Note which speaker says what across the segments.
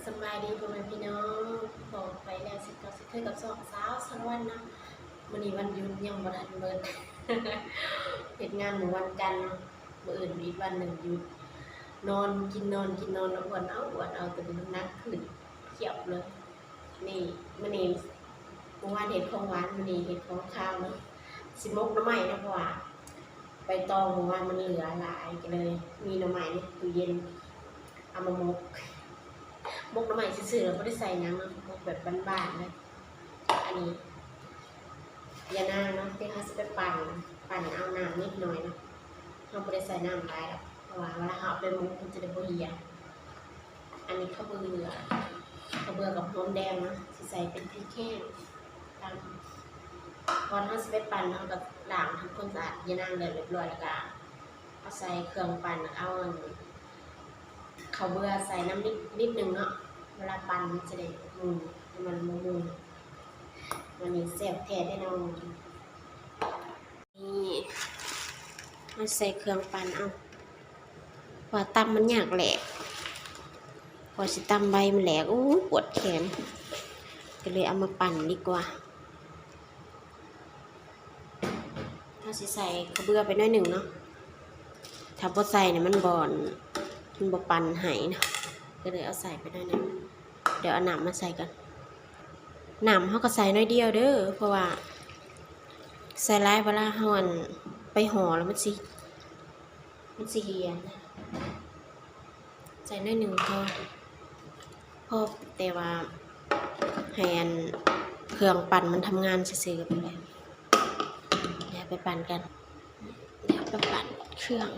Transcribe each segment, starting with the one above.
Speaker 1: สบายดีพ่อแม่พี่น้องบอกไปแล้วสิก็สิเคยกับสองสาวสักวันนะวันนี้วันหยุดยังบ่ทันเบิด เฮ็ดงานมื้อวันจันทร์มื้ออื่นอีกวันหนึ่งหยุดนอนกินแล้วอ้วนเอาแต่น้ำหนักขึ้นเขียวเลยนี่มื้อนี้เมื่อวานเฮ็ดของหวานมื้อนี้เฮ็ดของคาวเนาะสิมกหน่อไม้นะเพราะว่าใบตองเมื่อวานมันเหลือหลายก็เลยมีหน่อไม้ในตู้เย็นเอามามกหน่อไม้ซื่อๆเราไม่ได้ใส่น้ำเนาะมกแบบบ้านๆเลยอันนี้ยานางเนาะที่เขาจะไปปั่นเอาน้ำนิดหน่อยเนาะเราไม่ได้ใส่น้ำหลายหรอกเพราะว่าเวลาเขาเอาไปมกมันจะได้บ่เหี่ยวอันนี้ข้าวเบื่อกับหอมแดงเนาะสิใส่เป็นพริกแห้งตามก่อนเขาจะไปปั่นเขาก็ล้างทำความสะอาดยานางเลยเรียบร้อยแล้วก็เอาใส่เครื่องปั่นเอาข้าวเบื่อใส่น้ำนิดนึงเนาะเวลาปั่นมันจะได้ให้มันมุนวันนี้แซ่บแท้ได้น้องนี่มาใส่เครื่องปั่นเอาว่าตำมันยากแหลกพอสิตำใบมันแหลกปวดแขนก็เลยเอามาปั่นดีกว่าถ้าสิใส่ข้าวเบื่อไปน้อยหนึ่งเนาะถ้าพอใส่เนี่ยมันบ่ปั่นหายนะก็เลยเอาใส่ไปหน่อยนึงเดี๋ยวเอาน้ำมาใส่กันน้ำเขาก็ใส่น้อยเดียวเด้อเพราะว่าใส่หลายเวลาห่อนไปห่อแล้วมันสิเหี่ยนะใส่น้อยหนึ่งพอแต่ว่าให้เครื่องปั่นมันทำงานซื่อๆไปเลยเดี๋ยวไปปั่นกันเดี๋ยวไปปั่นเครื่อง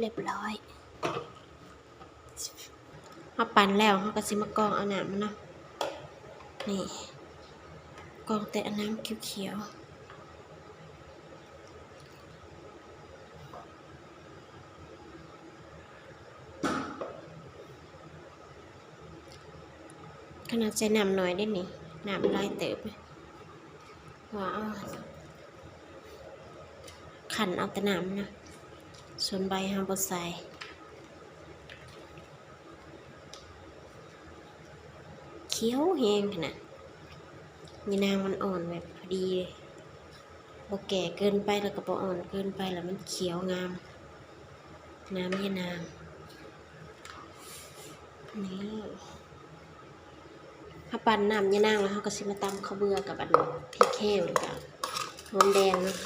Speaker 1: เรียบร้อยเขาปั่นแล้วเขาก็สิมากรองเอาน้ำมันเนาะนี่กรองแต่น้ำเขียวขนาดใส่น้ำหน่อยได้นี่น้ำลายเติบว้าวขันเอาแต่น้ำนะส่วนใบห้ามบดใส่เคี้ยวแห้งขนาดมีนางมันอ่อนแบบพอดีบ่แก่เกินไปแล้วก็บ่อ่อนเกินไปแล้วมันเขียวงามน้ำยานางนี่ถ้าปั่นน้ำยานางแล้วเขาก็สิมาตำข้าวเบื่อกับอันพริกแห้งหรือกับหอมแดงเนาะ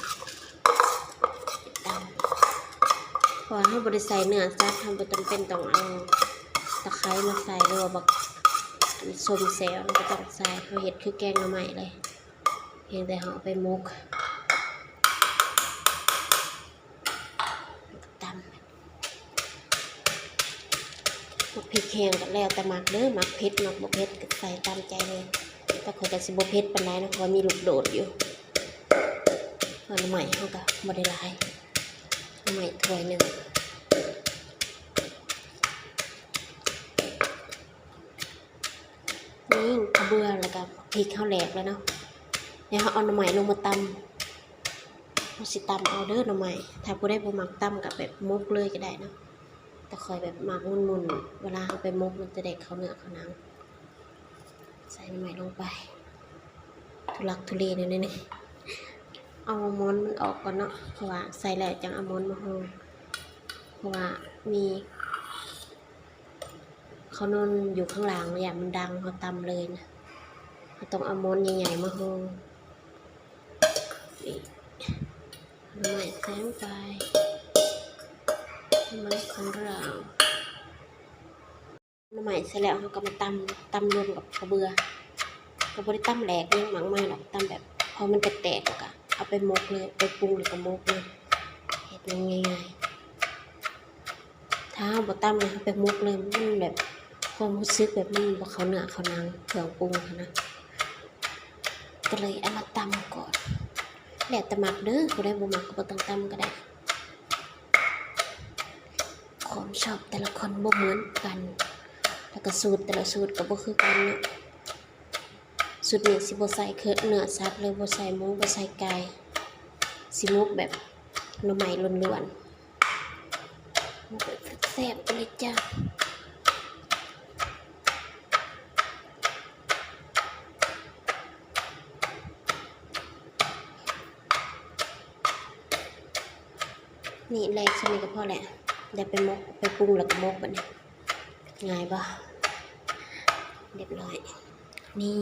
Speaker 1: พอให้บริใส่เนื้อสัตว์ทำไปจำเป็นต้องเอาตะไคร้มาใส่หรือว่าบักส้มแซวก็ต้องใส่เขาเห็ดคือแกงหน่อไม้เลยเพียงแต่เขาเอาไปมกตำมักพริกแห้งก็แล้วแต่มักเด้อมักเผ็ดมักบ่เผ็ดก็ใส่ตามใจเลยแต่คนจะสิบ่เผ็ดปานใดนะเพราะมีลูกโดดอยู่หน่อไม้เขาก็บ่ได้หลายหน่อไม้ถ้วยหนึ่งนี่ข้าวเบื่อแล้วก็พริกข้าวแหลกแล้วเนาะเดี๋ยวเขาเอาหน่อไม้ลงมาตำเราสิตำเอาเด้อหน่อไม้ถ้าผู้ได้บ่มักตำกับแบบมกเลยก็ได้เนาะแต่คอยแบบมักมุนๆเวลาเขาไปมกมันจะได้เข้าเนื้อเข้าหนังใส่หน่อไม้ลงไปทุลักทุเลนิดนึงเอามอนมันออกก่อนเนาะเพราะว่าใส่แล้วจังเอามอนมาห่อเพราะว่ามีเขานอนอยู่ข้างหลังเนี่ยมันดังเขาตำเลยนะเขาต้องเอามอนใหญ่ๆมาห่อหน่อไม้ใส่ลงไปหน่อไม้ของเราหน่อไม้เสร็จแล้วเขาก็มาตำรวมกับข้าวเบื่อก็ไม่ได้ตำแหลกยังหมักไม่หรอกตำแบบพอมันแตกๆแล้วก็เอาไปมกเลยไปปรุงหรือก็มกเลยเห็ดง่ายๆถ้าบ่ตำเลยไปมกเลยมันแบบความรู้สึกแบบมันบ่เข้าเนื้อเข้าหนังเครื่องปรุงนะ ก็เลยเอามาตำก่อนแล้วแต่มักเด้อผู้ใดบ่มักก็บ่ต้องตำก็ได้ความชอบแต่ละคนบ่เหมือนกันแล้วก็สูตรแต่ละสูตรก็บ่คือกันเนาะสูตรนี้สิบ่ใส่เนื้อสัตว์เลยบ่ใส่หมูบ่ใส่ไก่สิหมกแบบหน่อไม้ล้วนๆหมกแบบแซ่บไปเลยจ้านี่แรกใช่ไหมก็พอแหละเดี๋ยวไปมกไปปรุงแล้วก็มกแบบนี้ง่ายปะเรียบร้อยนี่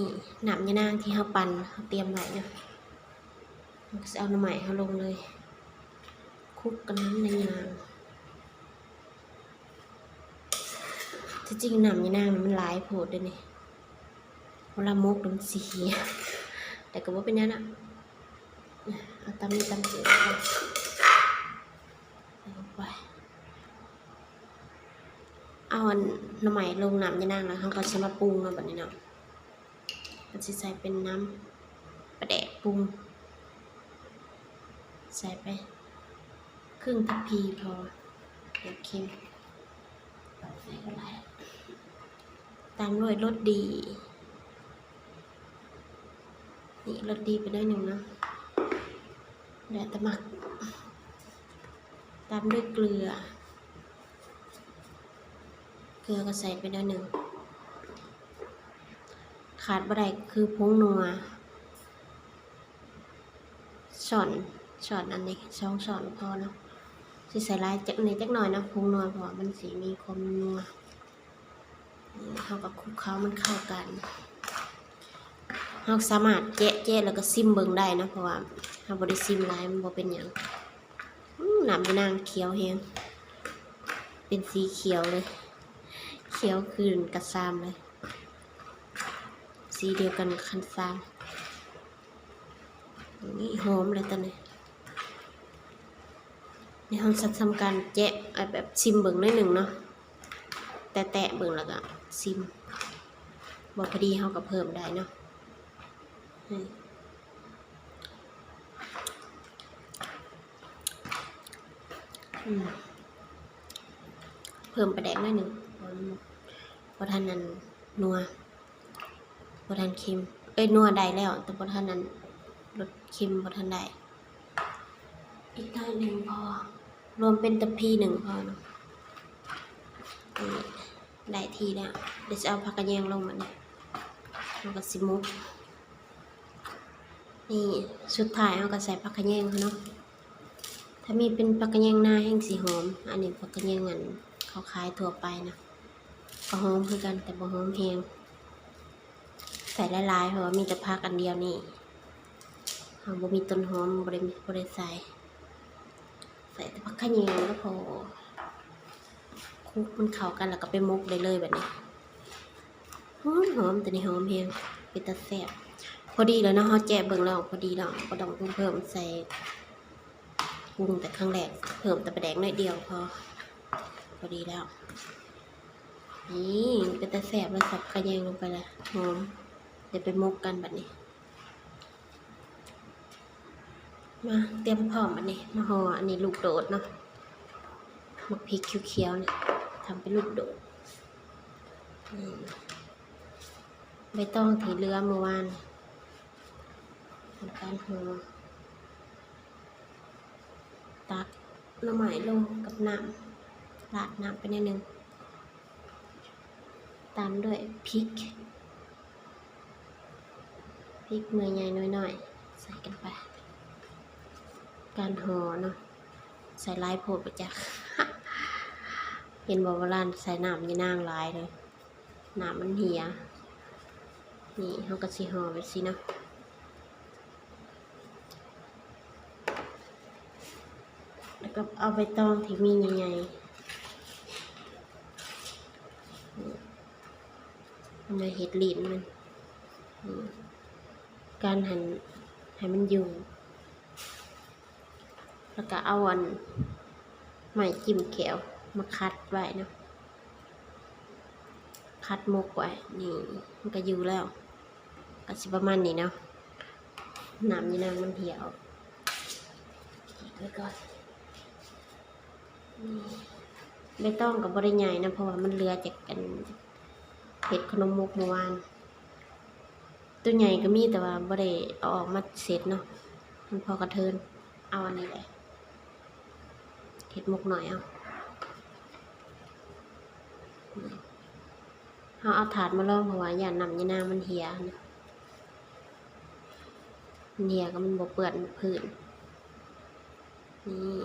Speaker 1: น้ำยานางที่เราปั่นเราเตรียมไว้เนาะเราจะเอาหน่อไม้เราลงเลยคลุกกับน้ำในยางที่จริงน้ำยานางมันหลายโพดเลยนี่เวลามกมันสีแต่ก็ว่าเป็นยังอ่ะเอาตำนี่ตำเสือไปเอาหน่อไม้ลงน้ำยานางแล้วเขาก็จะมาปรุงมาแบบนี้เนาะมันจะใส่เป็นน้ำปลาแดกปรุงใส่ไปครึ่งทัพพีพอเดี๋ยวเค็มใส่ก็ได้ตามด้วยรสดีนี่รสดีไปได้หนึ่งเนาะเดี๋ยวตะหมักตามด้วยเกลือก็ใส่ไปได้หนึ่งขาดบ่ได้คือผงนัวช้อนอันนี้2 ช้อนพอเนาะสิใส่ลายจักนิดจักหน่อยนะผงนัวเพราะมันสีมีความนัวเข้ากับคลุกเคล้ามันเข้ากันเราสามารถแจ๊ะแล้วก็ซิมเบิ่งได้นะเพราะว่าเราบ่ได้ซิมหลายมันบ่เป็นหยังน้ำยานางเขียวแฮงเป็นสีเขียวเลยเขียวคืนกระซามเลยสีเดียวกันคันซามนี่หอมเลยตอนนี้ในห้องทำการแจ๊ะแบบซิมเบิ่งหน่อยหนึ่งเนาะแตะเบิ่งแล้วก็ซิมบอกพอดีเขาก็เพิ่มได้เนาะเพิ่มปลาแดกหน่อยหนึ่งพอท่านนั้นนัวพอท่านเค็มนัวได้แล้วแต่พอท่านนั้นรสเค็มพอท่านได้อีกหน่อยหนึ่งพอรวมเป็นทัพพี1พอเนาะได้ทีแล้วเดี๋ยวจะเอาผักกระเทียมลงมาเนี่ยแล้วก็สิมุกนี่สุดท้ายเอาก็ใส่ผักกระเทียมเนาะถ้ามีเป็นผักกระเทียมหน้าแห้งสีหอมอันนี้ผักกระเทียมอันเขาขายทั่วไปนะก็หอมคือกันแต่บ่หอมแห้งใส่หลายๆเพราะว่ามีแต่ผักอันเดียวนี่เราบ่มีต้นหอมบ่ได้ใส่แต่ผักกระเทียมแล้วพอคลุกมันเข้ากันแล้วก็ไปมุกได้เลยแบบนี้หอมแต่นี่หอมแห้งเป็นตาแซ่บพอดีแล้วเนาะเฮาแจ๊ะเบิ่งแล้วพอดีแล้วบ่ต้องเพิ่มใส่ปรุงแต่ครั้งแรกเพิ่มแต่ปลาแดกน้อยเดียวพอดีแล้วนี่เป็นตาแซ่บแล้วสับกระเทียมลงไปเลยหอมเดี๋ยวไปมุกกันแบบนี้มาเตรียมพร้อมอันนี้มาห่ออันนี้ลูกโดดเนาะหมักพริกเขียวๆเนี่ยทำเป็นลูกโดดใบตองที่เหลือเมื่อวานทำการห่อตักหน่อไม้ลงกับน้ำราดน้ำไปนิดนึงตามด้วยพริกเมื่อใหญ่น้อยๆใส่กันไปการห่อเนาะใส่ลายโพดไปจ้ะ เห็นบอกว่าร้านใส่น้ำยานางหลายเลยน้ำมันเหี่ยนี่เขาก็สิห่อไปสิเนาะแล้วก็เอาใบตองที่มีใหญ่ๆมันจะเห็ดลิ้นมันการหั่นให้มันอยู่แล้วก็เอาไม้จิ้มแขวมาคัดไว้เนาะคัดมุกไว้นี่มันก็อยู่แล้วก็สิประมาณนี้เนาะ น้ำยานางมันเหี่ยวไว้ก่อนไม่ต้องกับบริใหญ่นะเพราะว่ามันเหลือจากกันเห็ดขนมมุกเมื่อวานตัวใหญ่ก็มีแต่ว่าบ่ได้เอาออกมาเสร็จเนาะมันพอกระเทินเอาอันนี้เลยเห็ดมุกหน่อยเอาถาดมาลองเพราะว่าอย่าน้ำยานางมันเหี่ยนะมันเหี่ยก็มันบ่เปื้อนพื้นนี่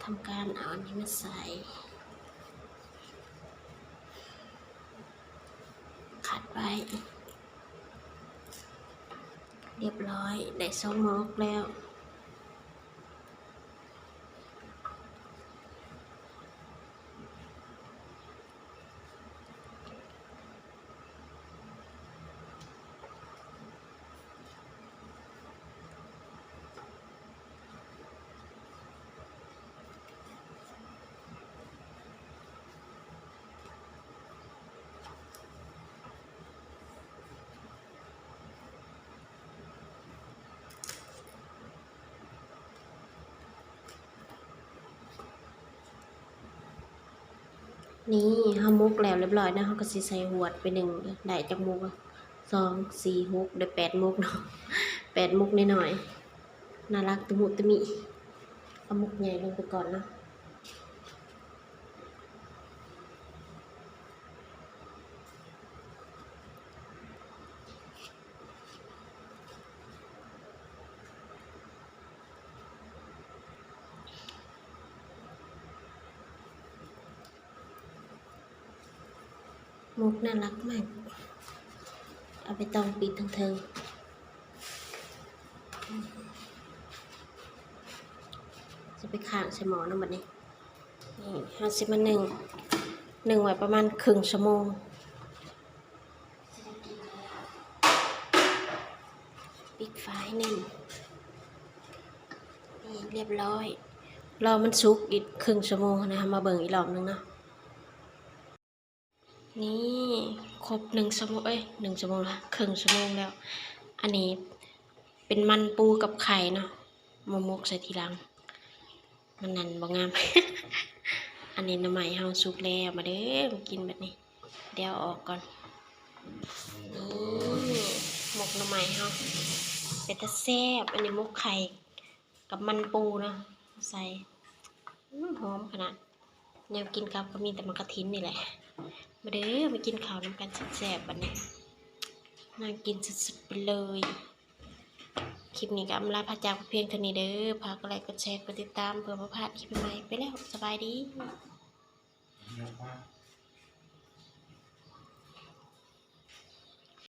Speaker 1: ทำการเอาอันนี้มาใส่ขัดไว้เรียบร้อยได้2หม้อแล้วนี่เฮามุกแล้วเรียบร้อยนะเฮาก็สิใส่หวดไป1ได้จักมุก2 4 6ได้8มุกเนาะ8มุกน้อยๆน่ารักตะมุตะมิเอามุกใหญ่ลงไปก่อนเนาะมุกน่ารักมากเอาไปตองปิดทั้งเทิงจะไปข้างใส่หมอนะบัดนี้นี่50มา1ไว้ประมาณครึ่งชั่วโมงปิดไฟ1นี่เรียบร้อยรอมันสุกอีกครึ่งชั่วโมงนะคะมาเบิ่งอีกรอบนึงเนาะนี่ครบ1 ชั่วโมง1 ชั่วโมงละครึ่งชั่วโมงแล้วอันนี้เป็นมันปูกับไข่เนาะมามุกใส่ทีหลังมันนั่นบ่งาม อันนี้น้ำใหม่เฮาสุกแล้วมาเด้อมากินแบบนี้เดี๋ยวออกก่อนนี่หมกน้ำใหม่เฮาเป็นตะแซ่บอันนี้หมกไข่กับมันปูเนาะใส่หอมขนาดแนวกินกับก็มีแต่มะกะทินนี่แหละมาเด้อมากินข้าวน้ำกันแซ่บๆบัดนี้น่ากินสุดๆไปเลยคลิปนี้ก็อำลาพระจากเพียงเท่านี้เด้อฝากกดไลค์กดแชร์กดติดตามเพื่อบ่พลาดคลิปใหม่ไปแล้วสบายดี